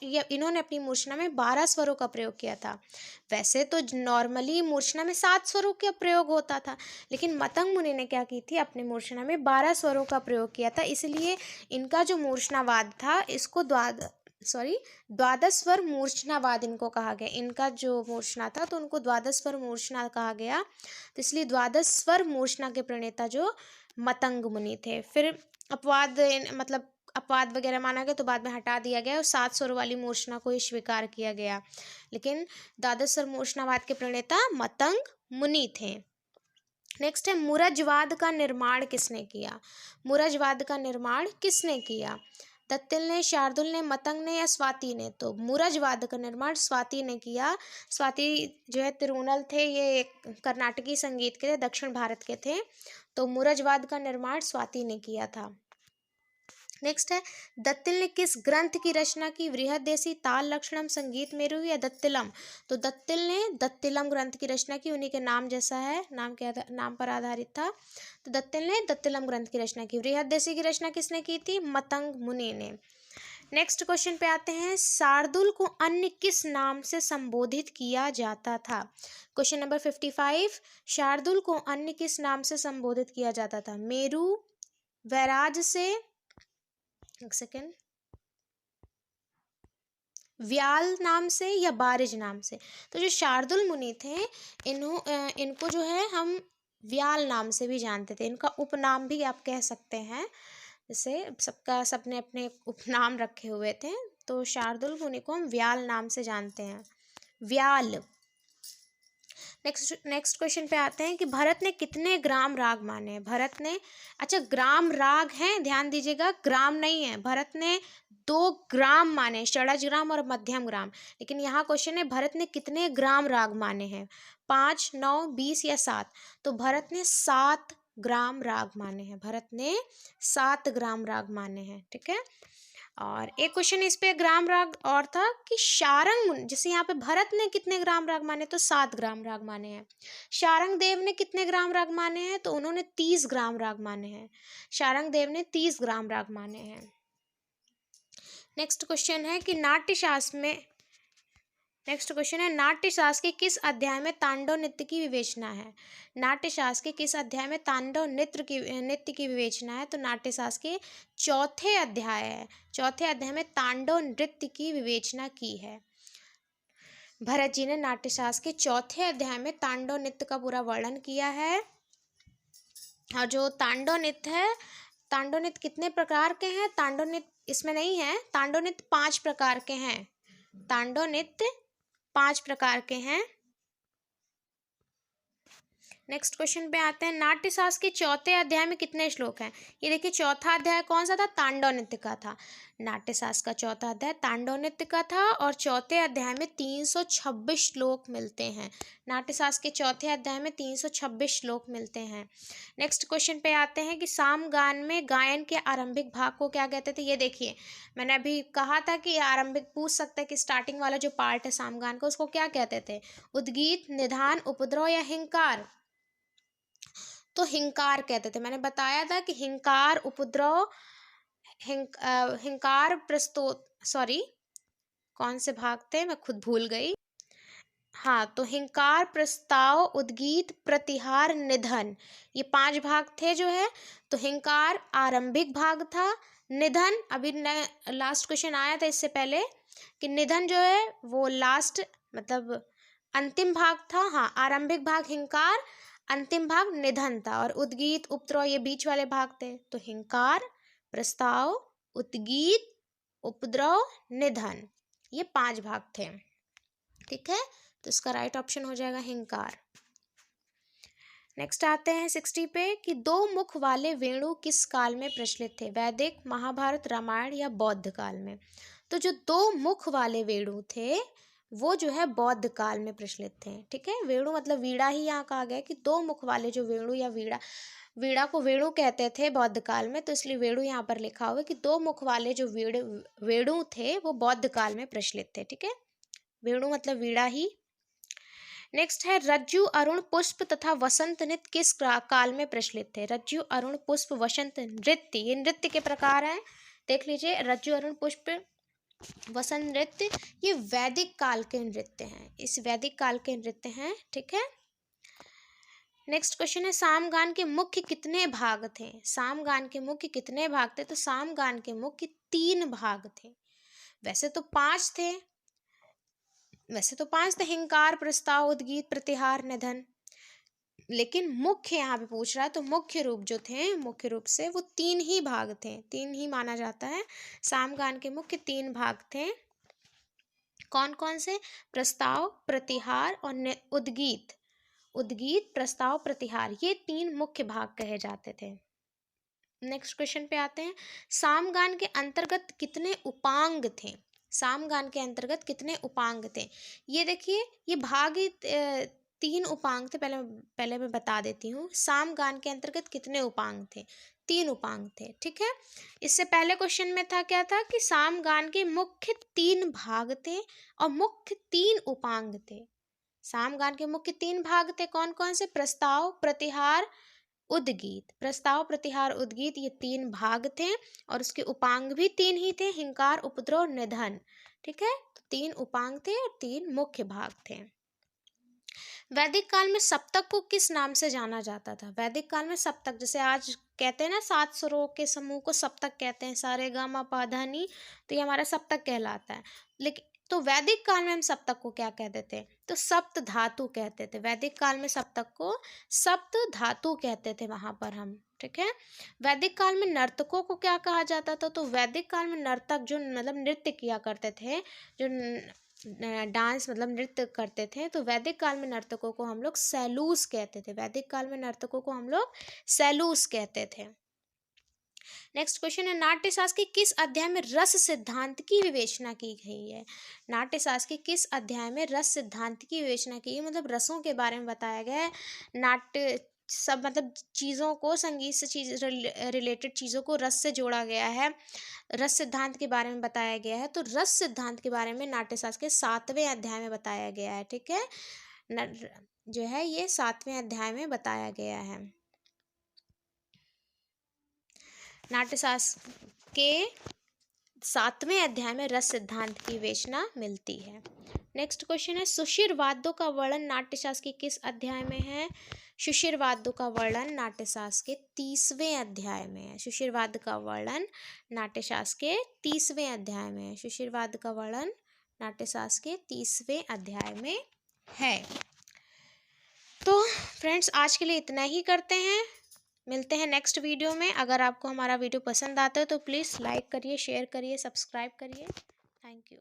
ये इन्होंने अपनी मूर्छना में 12 स्वरों का प्रयोग किया था। वैसे तो नॉर्मली मूर्छना में 7 स्वरों का प्रयोग होता था, लेकिन मतंग मुनि ने क्या की थी, अपनी मूर्छना में 12 स्वरों का प्रयोग किया था। इसलिए इनका जो मूर्छनावाद था इसको द्वादश स्वर मूर्छनावाद इनको कहा गया। इनका जो मूर्छना था तो उनको द्वादश स्वर मूर्छना कहा गया, तो इसलिए द्वादश स्वर मूर्छना के प्रणेता जो मतंग मुनि थे। फिर अपवाद मतलब अपवाद वगैरह माना गया तो बाद में हटा दिया गया और 7 स्वर वाली मूर्छना को ही स्वीकार किया गया, लेकिन द्वादश स्वर मूर्छनावाद के प्रणेता मतंग मुनि थे। नेक्स्ट है मुरजवाद का निर्माण किसने किया। मुरजवाद का निर्माण किसने किया, दत्तिल ने, शार्दुल ने, मतंग ने या स्वाति ने। तो मुरजवाद का निर्माण स्वाति ने किया। स्वाति जो है तिरुनल थे, ये कर्नाटकी संगीत के थे, दक्षिण भारत के थे, तो मुरजवाद का निर्माण स्वाति ने किया था। नेक्स्ट है दत्तिल ने किस ग्रंथ की रचना की, बृहदेशी, ताल लक्षणम, संगीत मेरु या दत्तिलम। तो दत्तिल ने दत्तिलम ग्रंथ की रचना की, उन्हीं के नाम जैसा है, नाम पर आधारित था, तो दत्तिल ने दत्तिलम ग्रंथ की रचना की। बृहदेशी की रचना किसने की थी, मतंग मुनि ने। नेक्स्ट क्वेश्चन पे आते हैं, शार्दुल को अन्य किस नाम से संबोधित किया जाता था। क्वेश्चन नंबर 55, शार्दुल को अन्य किस नाम से संबोधित किया जाता था, मेरु, वैराज से, एक सेकेंड, व्याल नाम से या बारिज नाम से। तो जो शार्दुल मुनि थे इनको जो है हम व्याल नाम से भी जानते थे, इनका उपनाम भी आप कह सकते हैं, जैसे सबने अपने उपनाम रखे हुए थे, तो शार्दुल मुनि को हम व्याल नाम से जानते हैं, व्याल। नेक्स्ट क्वेश्चन पे आते हैं कि भरत ने कितने ग्राम राग माने हैं। भरत ने, अच्छा ग्राम राग हैं, ध्यान दीजिएगा, ग्राम नहीं है, भरत ने 2 ग्राम माने, षडज ग्राम और मध्यम ग्राम। लेकिन यहाँ क्वेश्चन है भरत ने कितने ग्राम राग माने हैं, 5, 9, 20 या 7। तो भरत ने 7 ग्राम राग माने हैं, भरत ने 7 ग्राम राग माने हैं, ठीक है। और एक क्वेश्चन इस पे ग्राम राग और था कि शारंग, जैसे यहाँ पे भरत ने कितने ग्राम राग माने, तो 7 ग्राम राग माने हैं। शारंग देव ने कितने ग्राम राग माने हैं, तो उन्होंने 30 ग्राम राग माने हैं, शारंग देव ने 30 ग्राम राग माने हैं। नेक्स्ट क्वेश्चन है कि नाट्यशास्त्र के किस अध्याय में तांडव नृत्य की विवेचना है। नाट्यशास्त्र के किस अध्याय में तांडव नृत्य की विवेचना है, तो नाट्यशास्त्र के चौथे अध्याय है, चौथे अध्याय में तांडव नृत्य की विवेचना की है। भरत जी ने नाट्यशास्त्र के चौथे अध्याय में तांडव नृत्य का पूरा वर्णन किया है। और जो तांडव नृत्य है, तांडव नृत्य कितने प्रकार के हैं, तांडव नृत्य इसमें नहीं है, तांडव नृत्य 5 प्रकार के हैं, तांडव नृत्य 5 प्रकार के हैं। नेक्स्ट क्वेश्चन पे आते हैं, नाट्यशास्त्र के चौथे अध्याय में कितने श्लोक हैं। ये देखिए चौथा अध्याय कौन सा था, तांडव नृत्य का था। नाट्यशास्त्र का चौथा अध्याय तांडव नृत्य का था और चौथे अध्याय में 326 श्लोक मिलते हैं। नाट्यशास्त्र के चौथे अध्याय में 326 श्लोक मिलते हैं। नेक्स्ट क्वेश्चन पे आते हैं कि सामगान में गायन के आरंभिक भाग को क्या कहते थे। ये देखिए मैंने अभी कहा था कि आरंभिक पूछ सकता है कि स्टार्टिंग वाला जो पार्ट है सामगान का उसको क्या कहते थे, उद्गीत, निधान, उपद्रव या हिंकार। तो हिंकार कहते थे। मैंने बताया था कि हिंकार, उपद्रव, हिंकार, प्रस्तोत, सॉरी कौन से भाग थे मैं खुद भूल गई। हाँ, तो हिंकार, प्रस्ताव, उद्गीत, प्रतिहार, निधन, ये 5 भाग थे जो है। तो हिंकार आरंभिक भाग था, निधन अभी लास्ट क्वेश्चन आया था इससे पहले कि निधन जो है वो लास्ट मतलब अंतिम भाग था। हाँ, आरंभिक भाग हिंकार, अंतिम भाग निधन था, और उद्गीत, उपद्रव ये बीच वाले भाग थे। तो हिंकार, प्रस्ताव, उद्गीत, उपद्रव, निधन, ये 5 भाग थे, ठीक है। तो इसका राइट ऑप्शन हो जाएगा हिंकार। नेक्स्ट आते हैं 60 पे कि 2 मुख वाले वेणु किस काल में प्रचलित थे, वैदिक, महाभारत, रामायण या बौद्ध काल में। तो जो 2 मुख वाले वेणु थे वो जो है बौद्ध काल में प्रचलित थे, ठीक है। वेणु मतलब वीणा ही यहाँ कहा गया कि 2 मुख वाले जो वेणु या वीणा को वेणु कहते थे बौद्ध काल में, तो इसलिए वेणु यहाँ पर लिखा हुआ है कि 2 मुख वाले जो वेणु थे वो बौद्ध काल में प्रचलित थे, ठीक है। वेणु मतलब वीणा ही। नेक्स्ट है रज्जु, अरुण, पुष्प तथा वसंत नृत्य किस काल में प्रचलित थे। रज्जु, अरुण, पुष्प, वसंत नृत्य, ये नृत्य के प्रकार हैं, देख लीजिए। रज्जु, अरुण, पुष्प, वसंत नृत्य ये वैदिक काल के नृत्य हैं, इस वैदिक काल के नृत्य हैं, ठीक है। नेक्स्ट क्वेश्चन है सामगान के मुख्य कितने भाग थे? सामगान के मुख्य कितने भाग थे? तो सामगान के मुख्य 3 भाग थे। वैसे तो 5 थे, हिंकार, प्रस्ताव, उद्गीत, प्रतिहार, निधन, लेकिन मुख्य यहाँ पे पूछ रहा है तो मुख्य रूप जो थे, मुख्य रूप से वो 3 ही भाग थे, 3 ही माना जाता है। सामगान के मुख्य 3 भाग थे। कौन कौन से? प्रस्ताव, प्रतिहार और उद्गीत। उद्गीत, प्रस्ताव, प्रतिहार, ये 3 मुख्य भाग कहे जाते थे। नेक्स्ट क्वेश्चन पे आते हैं। सामगान के अंतर्गत कितने उपांग थे? सामगान के अंतर्गत कितने उपांग थे? ये देखिए, ये भाग ही 3 उपांग थे। पहले मैं बता देती हूँ। सामगान के अंतर्गत कितने उपांग थे? 3 उपांग थे, ठीक है। इससे पहले क्वेश्चन में था, क्या था कि सामगान के मुख्य 3 भाग थे और मुख्य 3 उपांग थे। सामगान के मुख्य 3 भाग थे, कौन कौन से? प्रस्ताव, प्रतिहार, उद्गीत। प्रस्ताव, प्रतिहार, उद्गीत, ये 3 भाग थे और उसके उपांग भी 3 ही थे, हिंकार, उपद्रव, निधन, ठीक है। तो 3 उपांग थे और 3 मुख्य भाग थे। वैदिक काल में सप्तक को किस नाम से जाना जाता था? वैदिक काल में सप्तक, जैसे आज कहते हैं ना 7 स्वरों के समूह को सप्तक कहते हैं, सा रे गा मा पा धा नी, तो ये हमारा सप्तक कहलाता है। लेकिन तो वैदिक काल में हम सप्तक को क्या कहते थे? तो सप्त धातु कहते थे। वैदिक काल में सप्तक को सप्त धातु कहते थे वहां पर हम, ठीक है। वैदिक काल में नर्तकों को क्या कहा जाता था? तो वैदिक काल में नर्तक जो मतलब नृत्य किया करते थे, जो डांस मतलब नृत्य करते थे, तो वैदिक काल में नर्तकों को हम लोग सैलूस कहते थे। वैदिक काल में नर्तकों को हम लोग सैलूस कहते थे। नेक्स्ट क्वेश्चन है नाट्यशास्त्र के किस अध्याय में रस सिद्धांत की विवेचना की गई है? नाट्यशास्त्र के किस अध्याय में रस सिद्धांत की विवेचना की है? मतलब रसों के बारे में बताया गया है। नाट्य सब मतलब चीज़ों को, संगीत से चीज रिलेटेड चीज़ों को रस से जोड़ा गया है। रस सिद्धांत के बारे में बताया गया है। तो रस सिद्धांत के बारे में नाट्यशास्त्र के 7वें अध्याय में बताया गया है, ठीक है। जो है ये 7वें अध्याय में बताया गया है। नाट्यशास्त्र के 7वें अध्याय में रस सिद्धांत की विवेचना मिलती है। नेक्स्ट क्वेश्चन है सुशिर वाद्यों का वर्णन नाट्यशास्त्र के किस अध्याय में है? सुशिर वाद्यों का वर्णन नाट्यशास्त्र के 30वें अध्याय में है। सुशिर वाद्य का वर्णन नाट्यशास्त्र के 30वें अध्याय में है। सुशिर वाद्य का वर्णन नाट्यशास्त्र के 30वें अध्याय में है। तो फ्रेंड्स आज के लिए इतना ही करते हैं, मिलते हैं नेक्स्ट वीडियो में। अगर आपको हमारा वीडियो पसंद आता है तो प्लीज़ लाइक करिए, शेयर करिए, सब्सक्राइब करिए। Thank you.